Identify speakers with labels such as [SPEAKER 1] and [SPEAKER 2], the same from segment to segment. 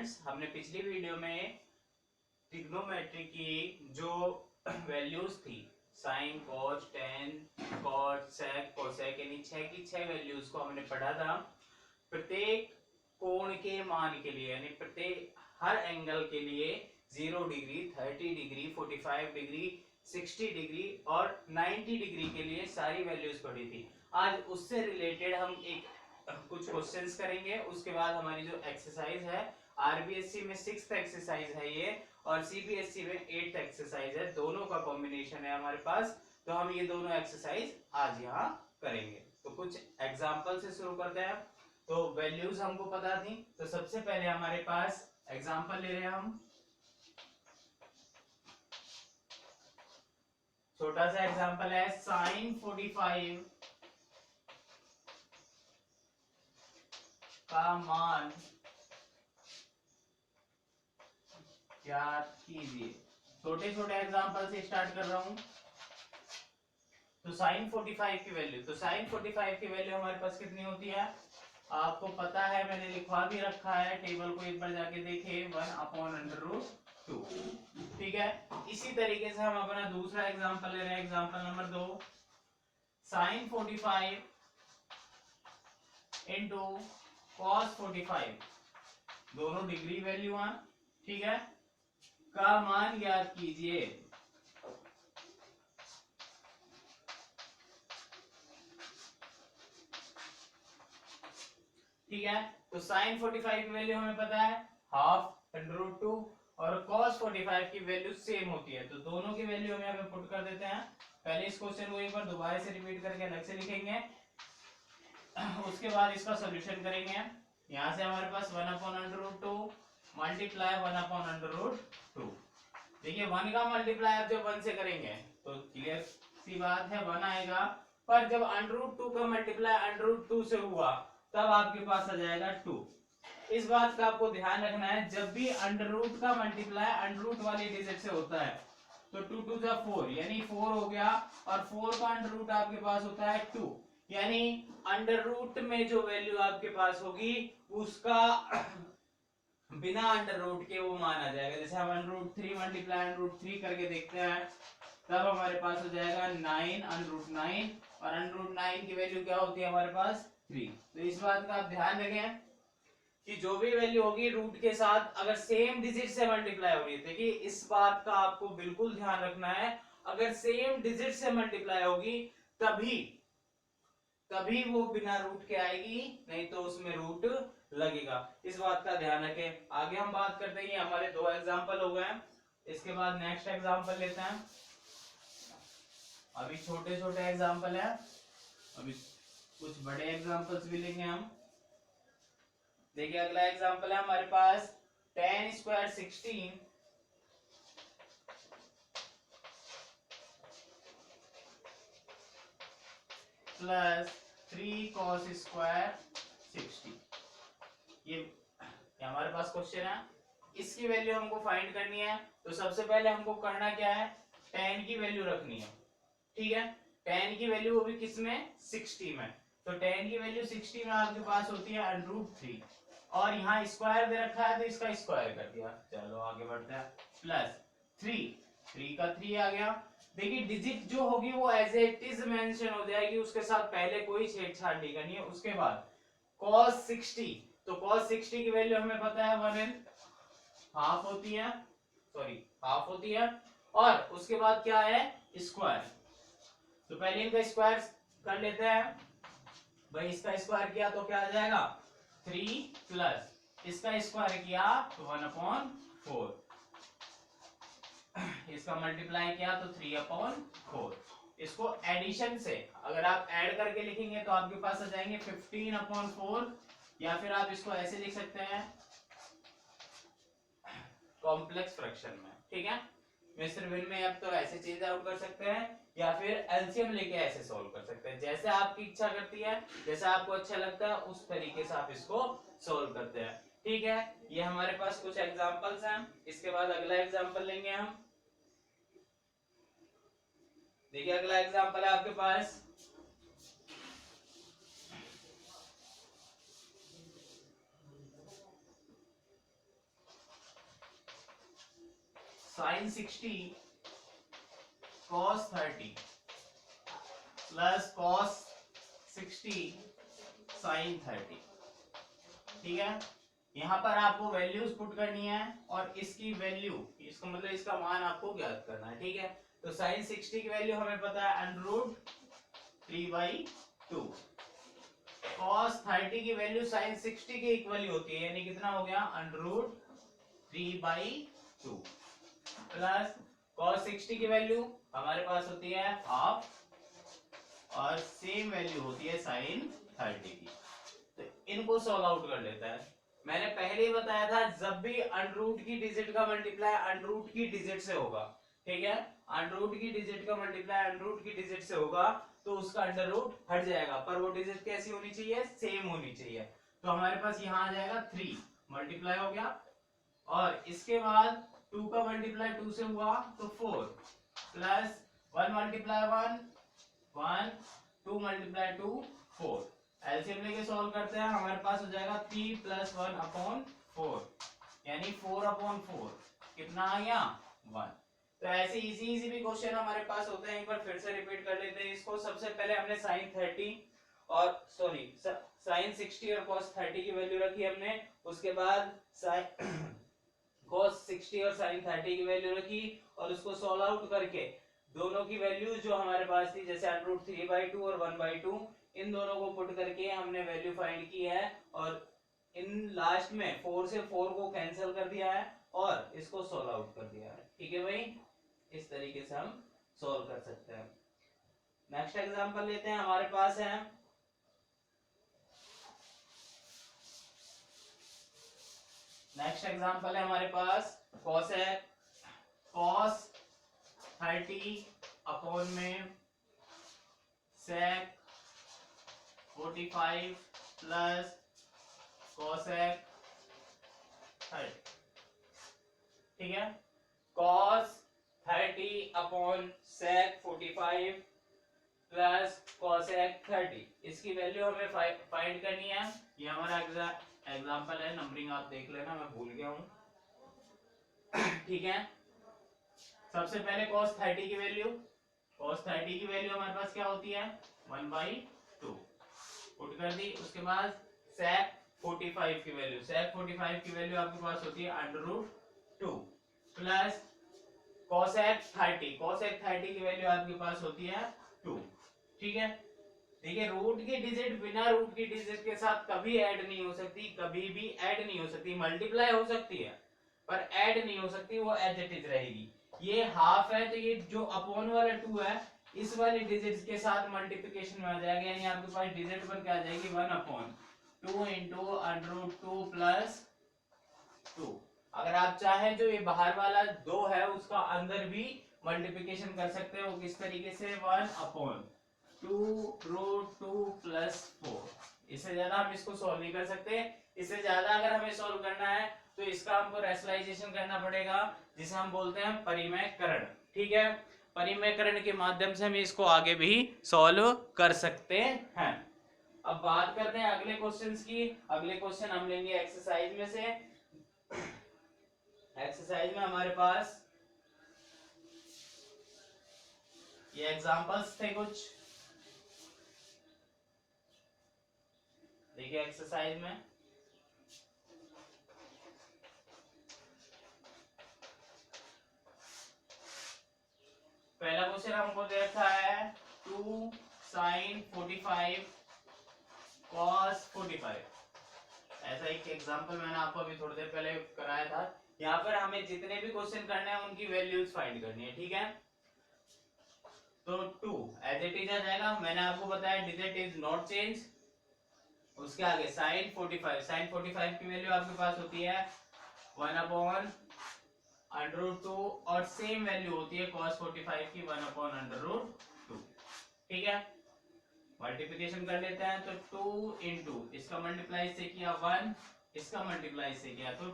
[SPEAKER 1] Students, हमने पिछली video में ट्रिग्नोमेट्री की जो वैल्यूज थी साइन, कॉस, टेन, कॉट, सेक, कोसेक यानी 6 की 6 वैल्यूज को हमने पढ़ा था। प्रत्येक कोण के मान के लिए यानी प्रत्येक हर एंगल के लिए 0 डिग्री, 30 डिग्री, 45 डिग्री, 60 डिग्री और 90 डिग्री के लिए सारी वैल्यूज पढ़ी थी। आज उससे रिलेटेड हम एक कुछ क्वेश्चंस करेंगे। उसके बाद हमारी जो एक्सरसाइज है, आरबीएससी में 6th एक्सरसाइज है ये और सीबीएसई में 8th एक्सरसाइज है, दोनों का कॉम्बिनेशन है हमारे पास। तो हम ये दोनों एक्सरसाइज आज यहाँ करेंगे। तो कुछ एग्जांपल से शुरू करते हैं। तो वैल्यूज हमको पता थी, तो सबसे पहले हमारे पास एग्जांपल ले रहे हैं हम। छोटा सा एग्जांपल है, साइन 45 का मान ज्ञात कीजिए। छोटे छोटे एग्जांपल से स्टार्ट कर रहा हूं। तो साइन 45 की वैल्यू, तो साइन 45 की वैल्यू हमारे पास कितनी होती है आपको पता है, मैंने लिखवा भी रखा है, टेबल को एक बार जाके देखिए, 1/√2। ठीक है। इसी तरीके से हम अपना दूसरा एग्जांपल ले रहे हैं, example number 2, sine 45 into cos 45, दोनों डिग्री वैल्यू हैं, ठीक है, का मान ज्ञात कीजिए। ठीक है। तो साइन 45 की वैल्यू हमें पता है ½ और cos 45 की वैल्यू सेम होती है, तो दोनों की वैल्यू हम यहाँ पे पुट कर देते हैं। पहले इस क्वेश्चन को एक बार दोबारा से रिपीट करके अलग से लिखेंगे, उसके बाद इसका सॉल्यूशन करेंगे। यहाँ से हमारे पास 1/√2 मल्टीप्लाई 1/√2। देखिए 1 का मल्टीप्लाई आप जब 1 से करेंगे तो क्लियर सी बात है 1 आएगा, पर जब √2 का मल्टीप्लाई √2 से हुआ तब आपके पास आ जाएगा 2। इस बात का आपको ध्यान रखना है, जब भी अंडर का मल्टीप्लाई अंडर वाले डिजिट से होता है तो 2 2 जा 4 यानी 4 हो गया, और 4 का अंडर आपके पास होता है 2, यानी अंडर में जो वैल्यू आपके पास होगी उसका बिना अंडर के वो मान आ जाएगा। जैसे हम √3 मल्टीप्लाई √3 करके देखते हैं, तब हमारे पास हो जाएगा 9 और √9 की वैल्यू क्या होती है हमारे पास 3। तो इस बात का आप ध्यान रखें कि जो भी वैल्यू होगी रूट के साथ अगर सेम डिजिट से मल्टीप्लाई हो रही है, देखिए इस बात का आपको बिल्कुल ध्यान रखना है, अगर सेम डिजिट से मल्टीप्लाई होगी तभी तभी वो बिना रूट के आएगी, नहीं तो उसमें रूट लगेगा। इस बात का ध्यान रखें। आगे हम बात करते हैं, हमारे 2 एग्जांपल हो गए, इसके बाद नेक्स्ट एग्जांपल लेते हैं। अभी छोटे छोटे एग्जांपल है, अभी कुछ बड़े एग्जांपल्स भी लेंगे हम। देखिए अगला एग्जांपल है हमारे पास, tan square 16 plus 3 cos square 60। ये हमारे पास क्वेश्चन है, इसकी वैल्यू हमको फाइंड करनी है। तो सबसे पहले हमको करना क्या है, tan की वैल्यू रखनी है, ठीक है। tan की वैल्यू होगी किसमें 60 में, तो tan की वैल्यू 60 में आपके पास होती है √3, और यहाँ स्क्वायर दे रखा है तो इसका स्क्वायर कर दिया। चलो आगे बढ़ते हैं, प्लस 3 का 3 आ गया। देखिए डिजिट जो होगी वो एज इट इज मेंशन हो जाएगी, उसके साथ पहले कोई छेड़छाड़ नहीं करनी है। उसके बाद cos 60, तो cos 60 की वैल्यू हमें पता है 1/2 होती है, सॉरी हाफ होती है, और उसके बाद क्या है स्क्वायर। तो पहले इनका स्क्वायर कर लेते हैं भाई, इसका स्क्वायर किया तो क्या आ जाएगा 3 प्लस इसका स्क्वायर किया तो 1/4, इसका मल्टीप्लाई किया तो 3/4। इसको एडिशन से अगर आप ऐड करके लिखेंगे तो आपके पास आ जाएंगे 15/4, या फिर आप इसको ऐसे लिख सकते हैं कॉम्प्लेक्स फ्रैक्शन में, ठीक है। मिश्र भिन्न में अब तो ऐसे चेंज आउट कर सकते हैं, या फिर एलसीएम लेके ऐसे सॉल्व कर सकते हैं, जैसे आपकी इच्छा करती है, जैसा आपको अच्छा लगता है उस तरीके से आप इसको सॉल्व करते हैं, ठीक है। ये हमारे पास कुछ एग्जांपल्स हैं। इसके बाद अगला एग्जांपल लेंगे हम। देखिए अगला एग्जांपल है आपके पास, sine 60 cos 30 plus cos 60 sine 30। ठीक है, यहाँ पर आपको वैल्यूज पुट करनी है और इसकी वैल्यू, इसका मतलब इसका मान आपको ज्ञात करना है। ठीक है, तो साइन 60 की वैल्यू हमें पता है √3/2। कॉस 30 की वैल्यू साइन 60 के इक्वल ही होती है, यानी कितना हो गया √3/2 प्लस कॉस 60 की वैल्यू हमारे पास होती है हाफ और सेम वैल्यू होती है साइन 30 की। तो इनको सॉल्व आउट कर लेता है। मैंने पहले ही बताया था जब भी अंडर की डिजिट का मल्टीप्लाई अंडर की डिजिट से होगा, ठीक है, अंडर की डिजिट का मल्टीप्लाई अंडर की डिजिट से होगा तो उसका अंडर रूट हट जाएगा, पर वो डिजिट कैसी होनी चाहिए, सेम होनी चाहिए। तो हमारे पास यहाँ आ जाएगा 3 मल्टीप्लाई हो गया और इसके बाद 2 का मल्टीप्लाई 2 से हुआ तो 4 प्लस 1 मल्टीप्लाई 1 1 2 मल्टीप्लाई 2 4। एलसीएम लेके सॉल्व करते हैं, हमारे पास हो जाएगा 3 + 1/4 यानी 4/4 कितना आ गया 1। तो ऐसे इजी भी क्वेश्चन हमारे पास होते हैं। एक बार फिर से रिपीट कर लेते हैं इसको। सबसे पहले हमने साइन 30 और साइन 60 और cos 30 की वैल्यू रखी हमने, उसके बाद cos 60 और sin 30 की वैल्यू रखी और उसको सॉल्व आउट करके दोनों की वैल्यू जो हमारे पास थी जैसे √3/2 और 1/2, इन दोनों को पुट करके हमने वैल्यू फाइंड की है और इन लास्ट में 4 से 4 को कैंसिल कर दिया है और इसको सॉल्व आउट कर दिया है। ठीक है भाई, इस तरीके से हम सॉल्व कर सकते हैं। नेक्स्ट एग्जांपल लेते हैं, हमारे पास है नेक्स्ट एग्जांपल है हमारे पास cosec cos 30 अपॉन में sec 45 प्लस cosec 30। ठीक है, cos 30 upon sec 45 plus cosec 30, इसकी वैल्यू हमें फाइंड करनी है। ये हमारा एग्जांपल है, नंबरिंग आप देख लेना, मैं भूल गया हूं। ठीक है, सबसे पहले cos 30 की वैल्यू हमारे पास क्या होती है 1/2 पुट कर दी। उसके बाद sec 45 की वैल्यू आपके पास होती है √2 प्लस cosec 30 की वैल्यू आपके पास होती है 2। ठीक है, देखिए रूट की डिजिट बिना रूट की डिजिट के साथ कभी ऐड नहीं हो सकती, कभी भी ऐड नहीं हो सकती। मल्टीप्लाई हो सकती है पर ऐड नहीं हो सकती, वो एज इट इज रहेगी। ये हाफ है तो ये जो अपॉन वाला 2 है इस वाली डिजिट के साथ मल्टीप्लिकेशन में आ जाएगा, यानी आपके पास डिजिट पर क्या आ जाएगी 1/2 × √2 प्लस 2। अगर आप चाहें जो ये बाहर वाला 2 है उसका अंदर भी मल्टीप्लिकेशन कर सकते हो, किस तरीके से 1/2 √2 प्लस 4। इससे ज्यादा हम इसको सॉल्व नहीं कर सकते। इससे ज्यादा अगर हमें सॉल्व करना है तो इसका हमको रेशनलाइजेशन करना पड़ेगा, जिसे हम बोलते हैं परिमेयकरण। ठीक है, परिमेयकरण के माध्यम से हम इसको आगे भी सॉल्व कर सकते हैं। अब बात करते हैं अगले क्वेश्चंस की। अगले क्वेश्चन हम लेंगे एक्सरसाइज में से। एक्सरसाइज में हमारे पास ये एग्जांपल्स थे कुछ, देखिए एक्सरसाइज में पहला क्वेश्चन हमको दे रखा है 2 sin 45 cos 45। ऐसा एक एग्जांपल मैंने आपको अभी थोड़ी देर पहले कराया था। यहाँ पर हमें जितने भी क्वेश्चन करने हैं उनकी वैल्यूज फाइंड करनी है। ठीक है, तो 2 एज इट इज आ जाएगा, मैंने आपको बताया डिजिट इज नॉट चेंज। उसके आगे sin 45 की वैल्यू आपके पास होती है 1/√2 और सेम वैल्यू होती है cos 45 की 1/√2। ठीक है, मल्टीप्लिकेशन कर लेते हैं तो 2 × इसका मल्टीप्लाई से किया 1, इसका मल्टीप्लाई से किया तो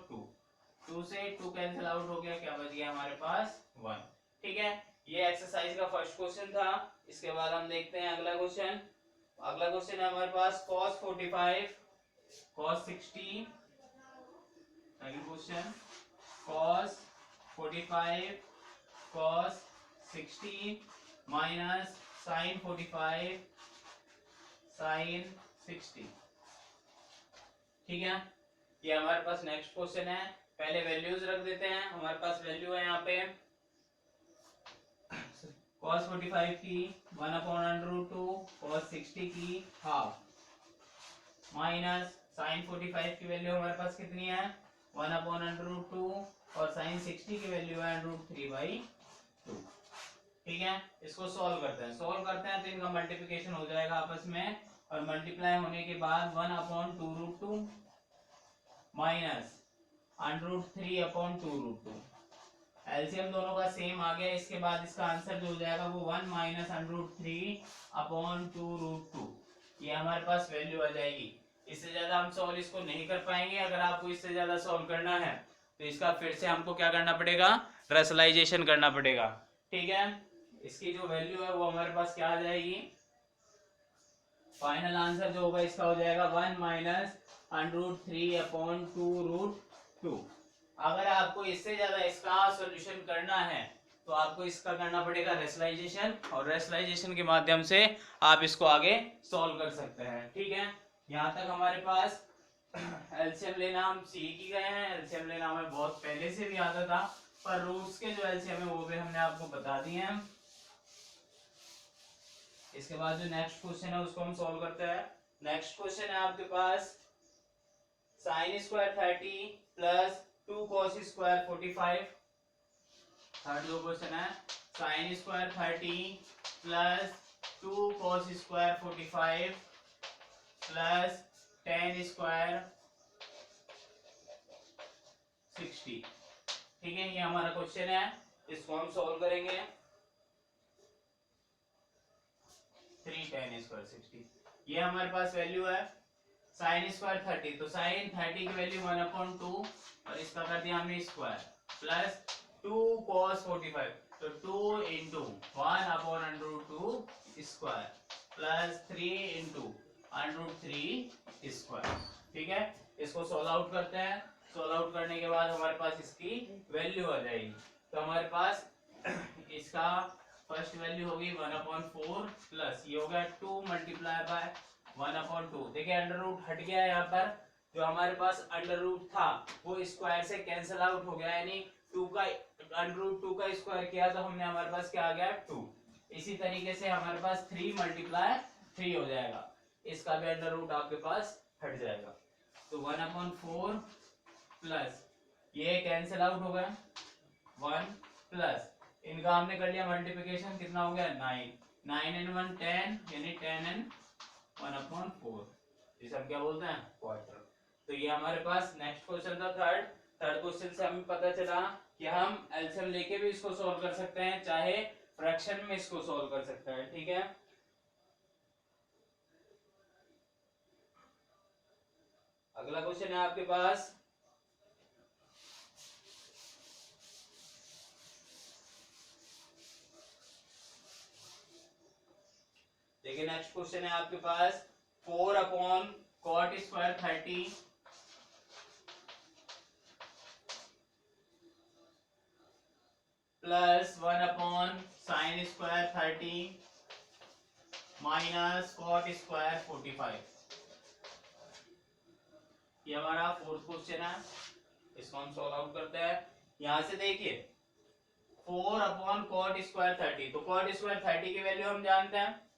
[SPEAKER 1] 2 से 2 कैंसिल आउट हो गया, क्या बच गया हमारे पास 1। ठीक है, ये एक्सरसाइज का फर्स्ट क्वेश्चन था। इसके बाद हम देखते हैं अगला क्वेश्चन। अगला क्वेश्चन है हमारे पास cos 45 cos 60। अगला question cos 45 cos 60 minus sine 45 sine 60। ठीक है, ये हमारे पास नेक्स्ट क्वेश्चन है। पहले वैल्यूज रख देते हैं। हमारे पास वैल्यू है यहाँ पे cos 45 की 1/√2, cos 60 की हाफ माइनस साइन 45 की वैल्यू हमारे पास कितनी है 1/√2 और साइन 60 की वैल्यू है √3/2। ठीक है, इसको सॉल्व करते हैं। तो इनका मल्टीप्लिकेशन हो जाएगा आपस में, और मल्टीप्लाई होने के बाद 1/2√2 माइनस √3/2√2। एलसीएम दोनों का सेम आ गया। इसके बाद इसका आंसर जो हो जाएगा वो 1 माइनस √3/2√2। ये हमारे पास वैल्यू आ जाएगी। इससे ज्यादा हम सॉल्व इसको नहीं कर पाएंगे। अगर आपको इससे ज्यादा सॉल्व करना है तो इसका फिर से हमको क्या करना पड़ेगा, रेशनलाइजेशन करना पड़ेगा। ठीक है, इसकी जो वैल्यू है वो हमारे पास क्या आ जाएगी, फाइनल आंसर जो होगा इसका हो जाएगा 1 माइनस √3/2√2। अगर आपको इससे ज्यादा इसका सॉल्यूशन करना है तो आपको इसका करना पड़ेगा रेशनलाइजेशन, और रेशनलाइजेशन के माध्यम से आप इसको आगे सॉल्व कर सकते हैं। ठीक है, यहाँ तक हमारे पास एलसीएम लेना हम सीख ही गए हैं। एलसीएम लेना हमें बहुत पहले से भी आता था, पर रूट्स के जो एलसीएम है वो भी हमने आपको बता दिए हैं। इसके बाद जो नेक्स्ट क्वेश्चन है उसको हम सॉल्व करते हैं। नेक्स्ट क्वेश्चन है आपके पास sine square 30 plus 2 cos square 45। Third जो क्वेश्चन है sine square 30 plus 2 cos square 45 plus tan square 60। ठीक है, ये हमारा क्वेश्चन है, इसको हम सॉल्व करेंगे। 3 टेन स्क्वायर 60, ये हमारे पास वैल्यू है साइन स्क्वायर 30, तो साइन 30 की वैल्यू 1/2 और इसका कर दिया हमने स्क्वायर प्लस 2 cos 45, तो 2 into 1/√2 square plus 3 into √3 square. ठीक है, इसको सोल्व आउट करते हैं। सोल्व आउट करने के बाद हमारे पास इसकी वैल्यू आ जाएगी। तो हमारे पास इसका फर्स्ट वैल्यू होगी 1/4 प्लस ये होगा 2 मल्टीप्लाई बाय 1/2। देखिए अंडर रूट हट गया है, यहाँ पर जो हमारे पास अंडर रूट था वो स्क्वायर से कैंसिल आउट हो गया, यानी 2 का √2 का स्क्वायर किया तो हमने हमारे पास क्या आ गया 2। इसी तरीके से हमारे पास 3 मल्टीप्लाई 3 हो जाएगा, इसका भी अंडर रूट आपके पास हट जाएगा। तो 1/4 प्लस ये कैंसिल आउट हो गया 1 प्लस इनका हमने कर लिया मल्टीप्लिकेशन, कितना हो गया 9, 9 and 1 10, यानी 10 and 1/4, जिसे हम क्या बोलते हैं क्वार्टर। तो ये हमारे पास नेक्स्ट क्वेश्चन था थर्ड क्वेश्चन से हमें पता चला कि हम एलसीएम लेके भी इसको सॉल्व कर सकते हैं, चाहे फ्रैक्शन में इसको सॉल्व कर सकते हैं। ठीक है, अगला क्वेश्चन है आपके पास देखिए नेक्स्ट क्वेश्चन है आपके पास 4/cot square 30 plus 1/sin square 30 minus cot square 45। ये हमारा फोर्थ क्वेश्चन है, इसको हम सॉल्व आउट करते हैं। यहां से देखिए 4/cot स्क्वायर 30, तो cot स्क्वायर 30 की वैल्यू हम जानते हैं,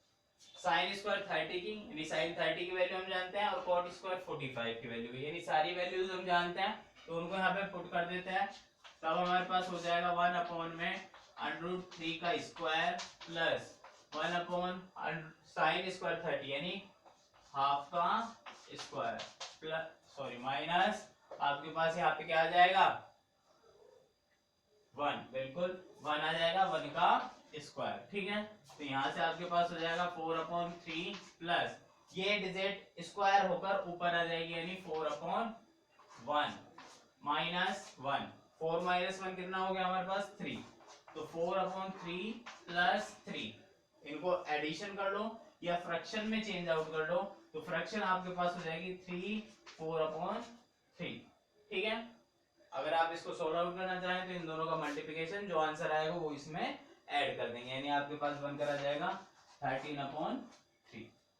[SPEAKER 1] साइन स्क्वायर 30 की यानी साइन 30 की वैल्यू हम जानते हैं, और cot स्क्वायर 45 की वैल्यू यानी सारी वैल्यूज हम जानते हैं। तो उनको यहाँ पे पुट कर देते हैं, तब हमारे पास हो जाएगा 1/√3 का स्क्वायर प्लस 1/sin स्क्वायर 30 यानी हाफ का स्क्वायर प्लस सॉरी माइनस आपके पास यहाँ पे क्या आ जाएगा 1, बिल्कुल 1 आ जाएगा 1 का स्क्वायर। ठीक है, तो यहाँ से आपके पास हो जाएगा 4/3 प्लस ये डिजिट स्क्वायर होकर ऊपर आ जाएगी यानी 4/1 माइनस 1, 4 माइनस 1 कितना हो गया हमारे पास 3, तो 4/3 प्लस 3, इनको एडिशन कर लो या फ्रैक्शन में चेंज आउट कर लो, तो फ्रैक्शन आपके पास हो जाएगी 3 4/3। ठीक है, अगर आप इसको सोल्व आउट करना चाहें तो इन दोनों का मल्टीप्लिकेशन जो आंसर आएगा वो इसमें ऐड कर देंगे, यानी आपके पास बनकर आ जाएगा 13/3।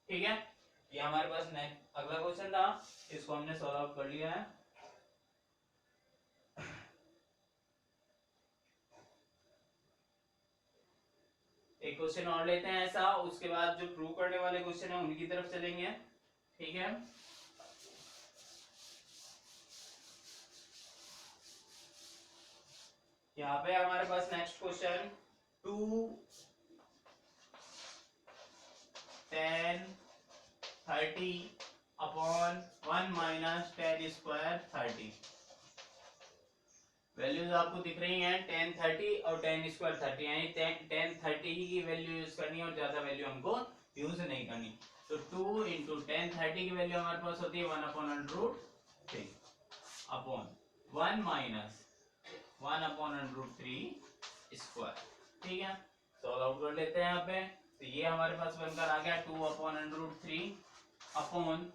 [SPEAKER 1] ठीक है, ये हमारे पास नेक्स्ट अगला क्वेश्चन था, इसको हमने सोल्व आउट कर लिया है। एक क्वेश्चन और लेते हैं ऐसा, उसके बाद जो प्रूव करने वाले क्वेश्चन है उनकी तरफ चलेंगे। ठीक है, यहाँ पे हमारे पास नेक्स्ट क्वेश्चन 2 10 30/1 - 10 स्क्वायर 30। वैल्यूज आपको दिख रही हैं 10 30 और 10 स्क्वायर 30, यानी 10 30 ही की वैल्यू यूज करनी है और ज्यादा वैल्यू हमको यूज नहीं करनी। तो 2 × 10 30 की वैल्यू हमारे पास होती है 1/√3 अपॉन 1 - 1/√3 स्क्वायर। ठीक है, सॉल्व आउट कर लेते हैं यहाँ पे। तो ये हमारे पास बनकर आ गया 2/√3 अपॉन,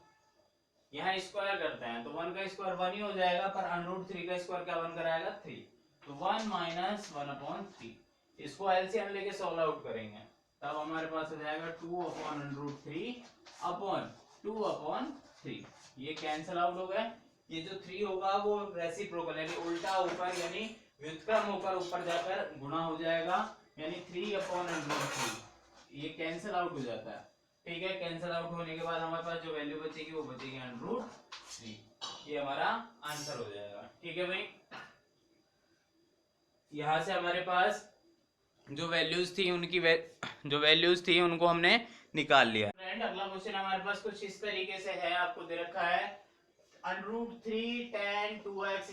[SPEAKER 1] यहाँ स्क्वायर करते हैं तो 1 का स्क्वायर 1 ही हो जाएगा, पर √3 का स्क्वायर क्या बनकर आएगा 3, तो 1 - 1/3। इसको एलसीएम लेके सॉल्व आउट करेंगे तब हमारे पास हो जाएगा 2/√3 अपॉन 2/3। ये कैंसिल आउट हो गए, ये जो 3 होगा वो रेसिप्रोकल यानी उल्टा ऊपर यानी व्युत्क्रम होकर ऊपर जाकर गुणा हो जाएगा, यानी 3/√3 ये कैंसिल आउट हो जाता है। ठीक है, कैंसिल आउट होने के बाद हमारे पास जो वैल्यू बचेगी वो बचेगी √3, ये हमारा आंसर हो जाएगा। ठीक है भाई, यहां से हमारे पास जो वैल्यूज थी जो वैल्यूज थी उनको हमने निकाल लिया। फ्रेंड अगला क्वेश्चन हमारे पास कुछ इस तरीके से है, आपको दे रखा है √3 tan 2x =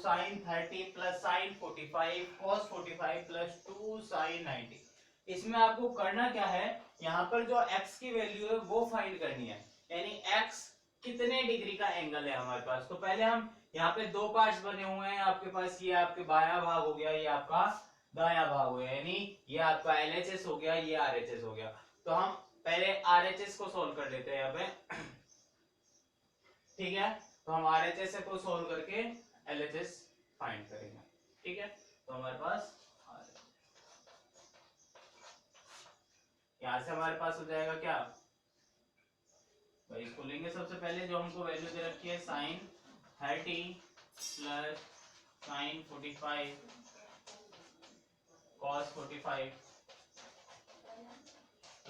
[SPEAKER 1] sin 30 + sin 45 cos 45 + 2 sin 90। इसमें आपको करना क्या है, यहाँ पर जो x की वैल्यू है वो फाइंड करनी है, यानी x कितने डिग्री का एंगल है हमारे पास। तो पहले हम यहाँ पे दो पार्ट्स बने हुए हैं आपके पास, ये आपके बायां भाग हो गया, ये आपका दायां भाग हो गया, यानी ये आपका LHS हो गया, ये RHS हो गया। तो हम पहले RHS को सोल्व कर लेते हैं यहाँ पे। ठीक है, तो हम RHS को सोल्व करके LHS फाइंड करेंगे। ठीक है, तो हमारे पास यहां से हमारे पास हो जाएगा क्या भाई, इसको लेंगे सबसे पहले जो हमको वैल्यू दे रखी है sin 30 + sin 45 cos 45 +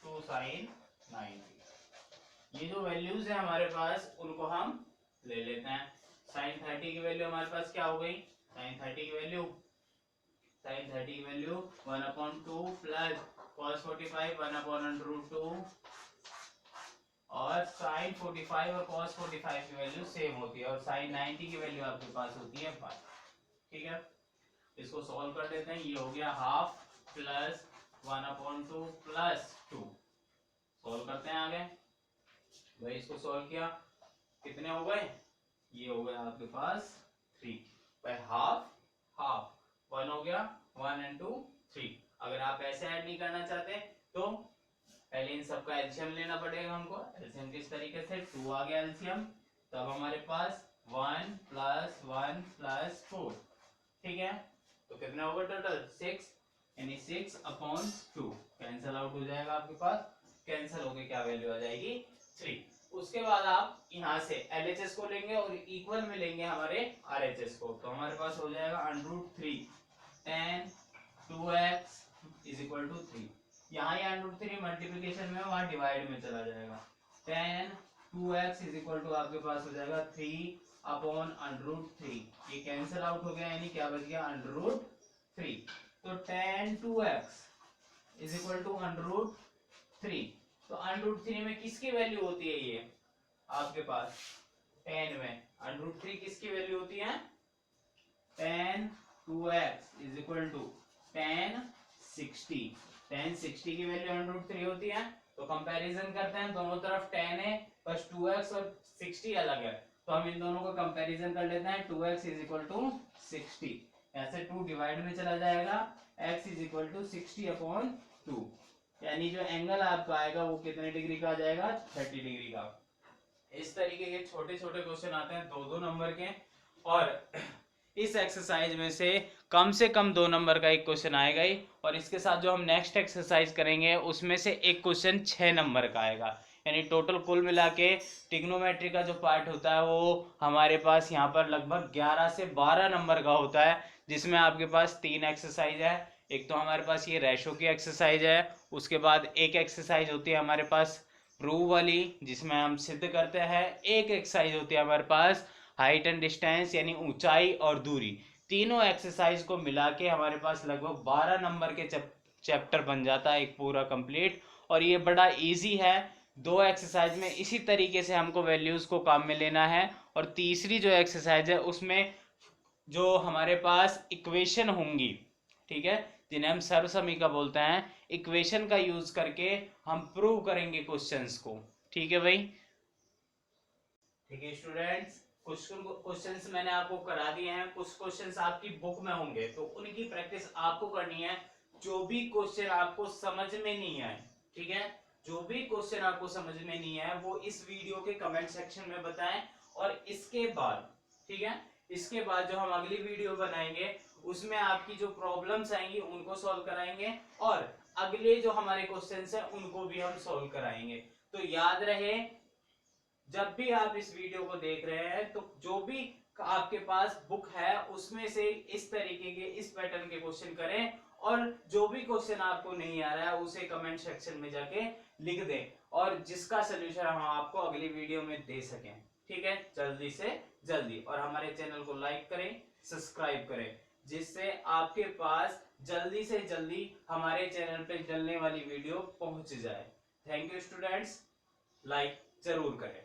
[SPEAKER 1] 2 sin 90। ये जो वैल्यूज है हमारे पास उनको हम ले लेते हैं। sin 30 की वैल्यू हमारे पास क्या हो गई, sin 30 की वैल्यू 1/2 प्लस cos 45 1/√2, और sin 45 और cos 45 की वैल्यू सेम होती है, और sin 90 की वैल्यू आपके पास होती है 5। ठीक है, इसको सॉल्व कर लेते हैं। ये हो गया 1/2 प्लस 1/2 प्लस 2। सॉल्व करते हैं आगे भाई, इसको सॉल्व किया कितने हो गए, ये हो गया आपके पास 3 बाय हाफ, 1 हो गया 1 and 2 3। अगर आप ऐसे ऐड नहीं करना चाहते तो पहले इन सबका एलसीएम लेना पड़ेगा हमको। एलसीएम किस तरीके से, 2 आ गया एलसीएम, तब हमारे पास 1 + 1 + 4। ठीक है, तो कितना होगा टोटल 6, यानी 6/2 कैंसिल आउट हो जाएगा आपके पास, कैंसिल होके क्या वैल्यू आ जाएगी 3। उसके बाद आप यहाँ से LHS को लेंगे और इक्वल में लेंगे हमारे RHS को, तो हमारे पास हो जाएगा √3 tan 2x = 3। यहाँ ये √3 मल्टीप्लिकेशन में, वहां डिवाइड में चला जाएगा। tan 2x = आपके पास हो जाएगा 3/√3, ये कैंसिल आउट हो गया, यानी क्या बच गया √3। तो tan 2x = √3, तो √3 में किसकी वैल्यू होती है, ये आपके पास tan में √3 किसकी वैल्यू होती है, tan 2x = tan 60। tan 60 की वैल्यू √3 होती है। तो कंपैरिजन करते हैं, दोनों तरफ tan है, बस 2x और 60 अलग है, तो हम इन दोनों का कंपैरिजन कर लेते हैं। 2x = 60, ऐसे 2 डिवाइड में चला जाएगा, x = 60/2, यानी जो एंगल आपका आएगा वो कितने डिग्री का आ जाएगा 30 डिग्री का। इस तरीके के छोटे छोटे क्वेश्चन आते हैं 2-2 नंबर के, और इस एक्सरसाइज में से कम 2 नंबर का एक क्वेश्चन आएगा ही, और इसके साथ जो हम नेक्स्ट एक्सरसाइज करेंगे उसमें से एक क्वेश्चन 6 नंबर का आएगा। यानी टोटल कुल मिला के ट्रिग्नोमेट्री का जो पार्ट होता है वो हमारे पास यहाँ पर लगभग 11 से 12 नंबर का होता है, जिसमें आपके पास 3 एक्सरसाइज है। एक तो हमारे पास ये रेशो की एक्सरसाइज है, उसके बाद एक एक्सरसाइज होती है हमारे पास प्रूव वाली जिसमें हम सिद्ध करते हैं, एक एक्सरसाइज होती है हमारे पास हाइट एंड डिस्टेंस यानी ऊंचाई और दूरी। तीनों एक्सरसाइज को मिला के हमारे पास लगभग 12 नंबर के चैप्टर बन जाता है एक पूरा कंप्लीट। और ये बड़ा इजी है, 2 एक्सरसाइज में इसी तरीके से हमको वैल्यूज को काम में लेना है। और तीसरी जो एक्सरसाइज है उसमें जो हमारे पास इक्वेशन होंगी, ठीक है, जिन्हें हम सर्वसमीका बोलते हैं, इक्वेशन का यूज करके हम प्रूव करेंगे क्वेश्चंस को। ठीक है भाई, ठीक है स्टूडेंट्स, कुछ क्वेश्चंस मैंने आपको करा दिए हैं, कुछ क्वेश्चंस आपकी बुक में होंगे तो उनकी प्रैक्टिस आपको करनी है। जो भी क्वेश्चन आपको समझ में नहीं आए, ठीक है, जो भी क्वेश्चन आपको समझ में नहीं आए वो इस वीडियो के कमेंट सेक्शन में बताएं। और इसके बाद, ठीक है, इसके बाद जो हम अगली वीडियो बनाएंगे उसमें आपकी जो प्रॉब्लम्स आएंगी उनको सॉल्व कराएंगे, और अगले जो हमारे क्वेश्चंस हैं उनको भी हम सॉल्व कराएंगे। तो याद रहे, जब भी आप इस वीडियो को देख रहे हैं तो जो भी आपके पास बुक है उसमें से इस तरीके के, इस पैटर्न के क्वेश्चन करें, और जो भी क्वेश्चन आपको नहीं आ रहा है उसे कमेंट सेक्शन में जाके लिख दें, और जिसका सोल्यूशन हम आपको अगली वीडियो में दे सकें। ठीक है, जल्दी से जल्दी, और हमारे चैनल को लाइक करें, सब्सक्राइब करें, जिससे आपके पास जल्दी से जल्दी हमारे चैनल पे डलने वाली वीडियो पहुंच जाए। थैंक यू स्टूडेंट्स, लाइक जरूर करें।